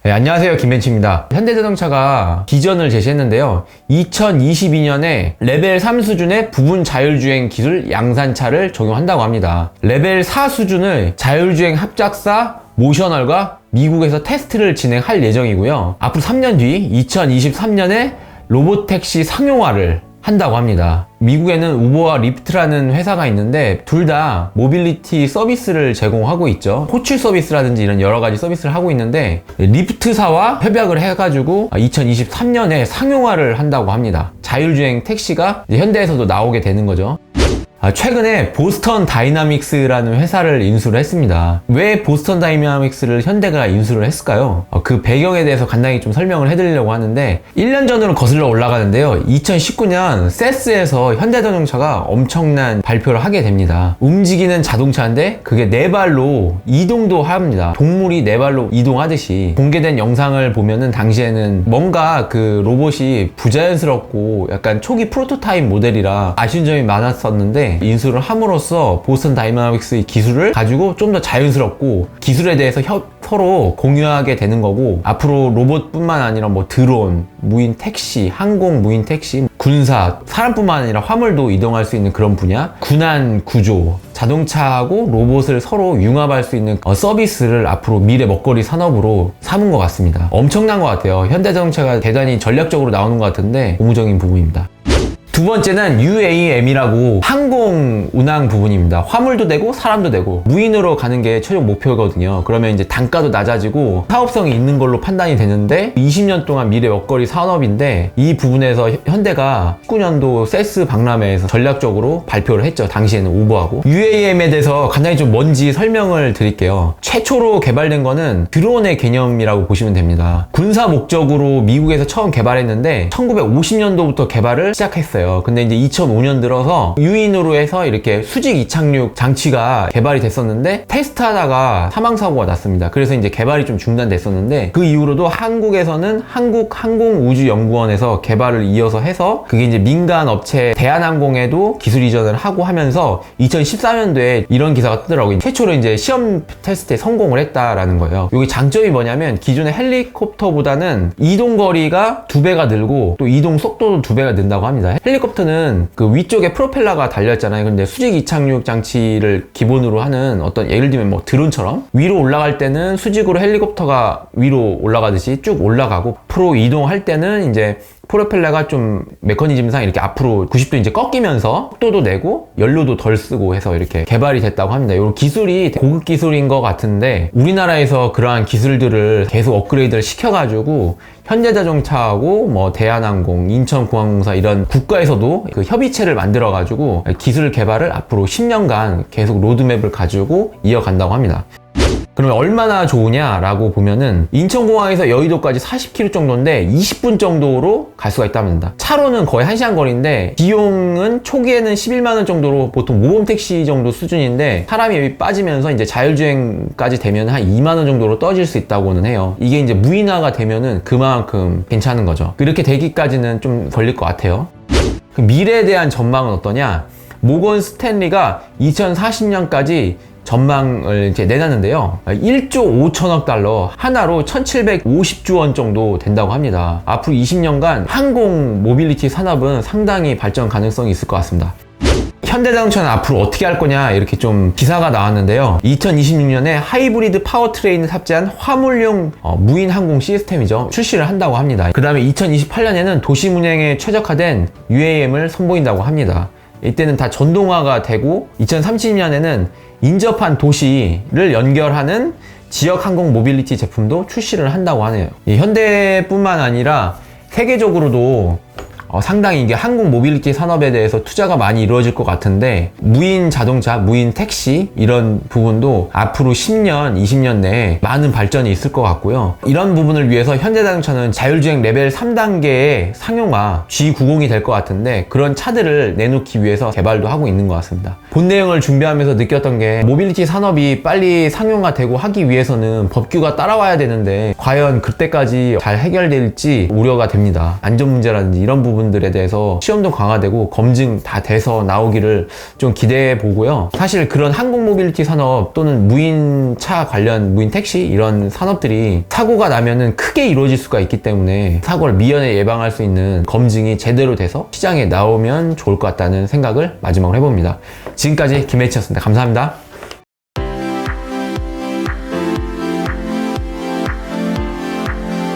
네, 안녕하세요, 김벤치입니다. 현대자동차가 비전을 제시했는데요, 2022년에 레벨 3 수준의 부분 자율주행 기술 양산차를 적용한다고 합니다. 레벨 4 수준의 자율주행 합작사 모셔널과 미국에서 테스트를 진행할 예정이고요, 앞으로 3년 뒤 2023년에 로보택시 상용화를 한다고 합니다. 미국에는 우버와 리프트라는 회사가 있는데 둘 다 모빌리티 서비스를 제공하고 있죠. 호출 서비스라든지 이런 여러 가지 서비스를 하고 있는데, 리프트사와 협약을 해가지고 2023년에 상용화를 한다고 합니다. 자율주행 택시가 현대에서도 나오게 되는 거죠. 최근에 보스턴 다이나믹스라는 회사를 인수를 했습니다. 왜 보스턴 다이나믹스를 현대가 인수를 했을까요? 그 배경에 대해서 간단히 좀 설명을 해드리려고 하는데, 1년 전으로 거슬러 올라가는데요, 2019년 세스에서 현대자동차가 엄청난 발표를 하게 됩니다. 움직이는 자동차인데 그게 네 발로 이동도 합니다. 동물이 네 발로 이동하듯이. 공개된 영상을 보면은 당시에는 뭔가 그 로봇이 부자연스럽고 약간 초기 프로토타입 모델이라 아쉬운 점이 많았었는데, 인수를 함으로써 보스턴 다이나믹스의 기술을 가지고 좀 더 자연스럽고 기술에 대해서 서로 공유하게 되는 거고, 앞으로 로봇뿐만 아니라 뭐 드론, 무인 택시, 항공 무인 택시, 군사, 사람뿐만 아니라 화물도 이동할 수 있는 그런 분야, 군안 구조, 자동차하고 로봇을 서로 융합할 수 있는 서비스를 앞으로 미래 먹거리 산업으로 삼은 것 같습니다. 엄청난 것 같아요. 현대자동차가 대단히 전략적으로 나오는 것 같은데 고무적인 부분입니다. 두 번째는 UAM이라고 항공 운항 부분입니다. 화물도 되고 사람도 되고 무인으로 가는 게 최종 목표거든요. 그러면 이제 단가도 낮아지고 사업성이 있는 걸로 판단이 되는데, 20년 동안 미래 먹거리 산업인데 이 부분에서 현대가 19년도 세스 박람회에서 전략적으로 발표를 했죠. 당시에는 우버하고. UAM에 대해서 간단히 좀 뭔지 설명을 드릴게요. 최초로 개발된 거는 드론의 개념이라고 보시면 됩니다. 군사 목적으로 미국에서 처음 개발했는데 1950년도부터 개발을 시작했어요. 근데 이제 2005년 들어서 유인으로 해서 이렇게 수직 이착륙 장치가 개발이 됐었는데, 테스트하다가 사망사고가 났습니다. 그래서 이제 개발이 좀 중단됐었는데, 그 이후로도 한국에서는 한국항공우주연구원에서 개발을 이어서 해서 그게 이제 민간 업체 대한항공에도 기술 이전을 하고 하면서 2014년도에 이런 기사가 뜨더라고요. 최초로 이제 시험 테스트에 성공을 했다라는 거예요. 여기 장점이 뭐냐면 기존의 헬리콥터보다는 이동거리가 2배가 늘고 또 이동 속도도 2배가 는다고 합니다. 헬리콥터는 그 위쪽에 프로펠러가 달려있잖아요. 근데 수직 이착륙 장치를 기본으로 하는 어떤, 예를 들면 뭐 드론처럼 위로 올라갈 때는 수직으로 헬리콥터가 위로 올라가듯이 쭉 올라가고, 앞으로 이동할 때는 이제 프로펠러가 좀 메커니즘상 이렇게 앞으로 90도 이제 꺾이면서 속도도 내고 연료도 덜 쓰고 해서 이렇게 개발이 됐다고 합니다. 이 기술이 고급 기술인 것 같은데, 우리나라에서 그러한 기술들을 계속 업그레이드를 시켜가지고 현대자동차하고 뭐 대한항공, 인천공항공사 이런 국가에서도 그 협의체를 만들어가지고 기술 개발을 앞으로 10년간 계속 로드맵을 가지고 이어간다고 합니다. 그러면 얼마나 좋으냐라고 보면은, 인천공항에서 여의도까지 40km 정도인데 20분 정도로 갈 수가 있다고 합니다. 차로는 거의 1시간 거리인데 비용은 초기에는 11만원 정도로 보통 모범택시 정도 수준인데, 사람이 빠지면서 이제 자율주행까지 되면 한 2만원 정도로 떠질 수 있다고는 해요. 이게 이제 무인화가 되면은 그만큼 괜찮은 거죠. 그렇게 되기까지는 좀 걸릴 것 같아요. 미래에 대한 전망은 어떠냐? 모건 스탠리가 2040년까지 전망을 이제 내놨는데요, 1조 5천억 달러, 하나로 1750조 원 정도 된다고 합니다. 앞으로 20년간 항공 모빌리티 산업은 상당히 발전 가능성이 있을 것 같습니다. 현대자동차는 앞으로 어떻게 할 거냐, 이렇게 좀 기사가 나왔는데요, 2026년에 하이브리드 파워트레인을 탑재한 화물용 무인 항공 시스템이죠, 출시를 한다고 합니다. 그 다음에 2028년에는 도심 운행에 최적화된 UAM을 선보인다고 합니다. 이때는 다 전동화가 되고, 2030년에는 인접한 도시를 연결하는 지역 항공 모빌리티 제품도 출시를 한다고 하네요. 현대뿐만 아니라 세계적으로도 상당히 이게 항공 모빌리티 산업에 대해서 투자가 많이 이루어질 것 같은데, 무인 자동차, 무인 택시 이런 부분도 앞으로 10년, 20년 내에 많은 발전이 있을 것 같고요. 이런 부분을 위해서 현대자동차는 자율주행 레벨 3단계의 상용화 G90이 될 것 같은데, 그런 차들을 내놓기 위해서 개발도 하고 있는 것 같습니다. 본 내용을 준비하면서 느꼈던 게, 모빌리티 산업이 빨리 상용화되고 하기 위해서는 법규가 따라와야 되는데 과연 그때까지 잘 해결될지 우려가 됩니다. 안전 문제라든지 이런 부분 부분들에 대해서 시험도 강화되고 검증 다 돼서 나오기를 좀 기대해 보고요. 사실 그런 항공 모빌리티 산업 또는 무인차 관련 무인 택시 이런 산업들이 사고가 나면은 크게 이루어질 수가 있기 때문에 사고를 미연에 예방할 수 있는 검증이 제대로 돼서 시장에 나오면 좋을 것 같다는 생각을 마지막으로 해봅니다. 지금까지 김혜치였습니다. 감사합니다.